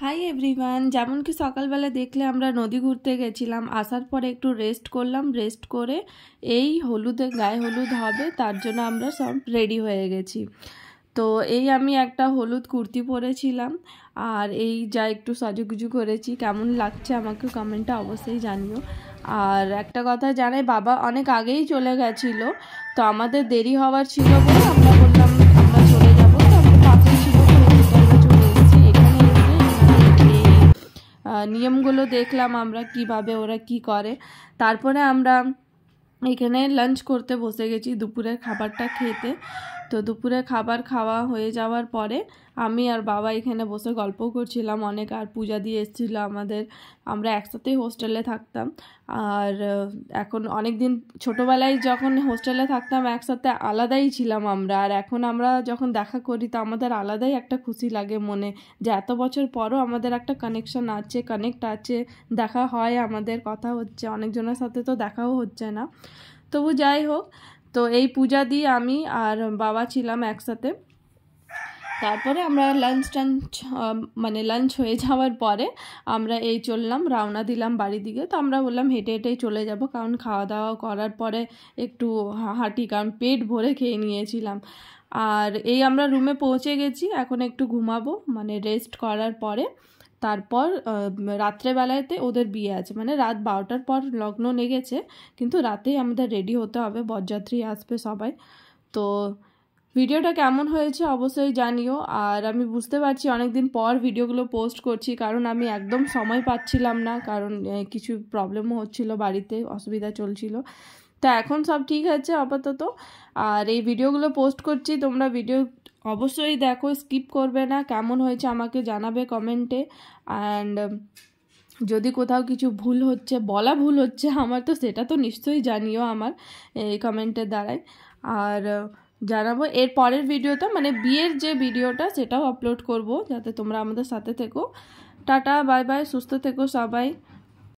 Hi everyone, যেমন কি সকালবেলা দেখলে আমরা নদী ঘুরতে গেছিলাম। আসার পরে একটু রেস্ট করলাম, রেস্ট করে এই হলুদে গায়ে হলুদ হবে তার জন্য আমরা সব রেডি হয়ে গেছি। তো এই আমি একটা হলুদ কুর্তি পরেছিলাম আর এই যা একটু সাজুগুজু করেছি। কেমন লাগছে আমাকে কমেন্টে অবশ্যই জানিও। আর একটা কথা জানাই, বাবা অনেক আগেই চলে গেছিলো, তো আমাদের দেরি হওয়ার ছিল বলে আমরা বললাম আমরা চলে যাবো। তো আমরা পাশেই ছিল, আমরা চলে এসেছি। এখানে নিয়মগুলো দেখলাম আমরা কিভাবে ওরা কি করে। তারপরে আমরা এখানে লাঞ্চ করতে বসে গেছি, দুপুরের খাবারটা খেতে। তো দুপুরের খাবার খাওয়া হয়ে যাওয়ার পরে আমি আর বাবা এখানে বসে গল্প করছিলাম অনেক। আর পূজা দিয়ে এসেছিলো আমাদের, আমরা একসাথেই হোস্টেলে থাকতাম। আর এখন অনেক দিন ছোটোবেলায় যখন হোস্টেলে থাকতাম একসাথে আলাদাই ছিলাম আমরা। আর এখন আমরা যখন দেখা করি তো আমাদের আলাদাই একটা খুশি লাগে মনে, যে এত বছর পরও আমাদের একটা কানেকশন আছে, কানেক্ট আছে, দেখা হয়, আমাদের কথা হচ্ছে। অনেকজনের সাথে তো দেখাও হচ্ছে না, তবু যাই হোক। তো এই পূজা দিয়ে আমি আর বাবা ছিলাম একসাথে। তারপরে আমরা লাঞ্চ হয়ে যাওয়ার পরে আমরা এই চললাম, রওনা দিলাম বাড়ির দিকে। তো আমরা বললাম হেঁটে হেঁটেই চলে যাব, কারণ খাওয়া দাওয়া করার পরে একটু হাঁটি, কারণ পেট ভরে খেয়ে নিয়েছিলাম। আর এই আমরা রুমে পৌঁছে গেছি, এখন একটু ঘুমাবো, রেস্ট করার পরে। তারপর রাত্রেবেলাতে ওদের বিয়ে আছে, রাত 12টার পর লগ্ন লেগেছে, কিন্তু রাতেই আমাদের রেডি হতে হবে, বরযাত্রী আসবে সবাই। তো ভিডিওটা কেমন হয়েছে অবশ্যই জানিও। আর আমি বুঝতে পারছি অনেক দিন পর ভিডিওগুলো পোস্ট করছি, কারণ আমি একদম সময় পাচ্ছিলাম না, কারণ কিছু প্রবলেমও হচ্ছিল, বাড়িতে অসুবিধা চলছিল। তো এখন সব ঠিক আছে আপাতত। আর এই ভিডিওগুলো পোস্ট করছি, তোমরা ভিডিও অবশ্যই দেখো, স্কিপ করবে না। কেমন হয়েছে আমাকে জানাবে কমেন্টে। অ্যান্ড যদি কোথাও কিছু ভুল হচ্ছে, বলা ভুল হচ্ছে আমার, তো সেটা তো নিশ্চয়ই জানিও আমার এই কমেন্টের দ্বারাই। আর জানাবো এর পরের ভিডিওটা, বিয়ের যে ভিডিওটা সেটাও আপলোড করব, যাতে তোমরা আমাদের সাথে থেকো। টাটা, বাই বাই, সুস্থ থেকো সবাই।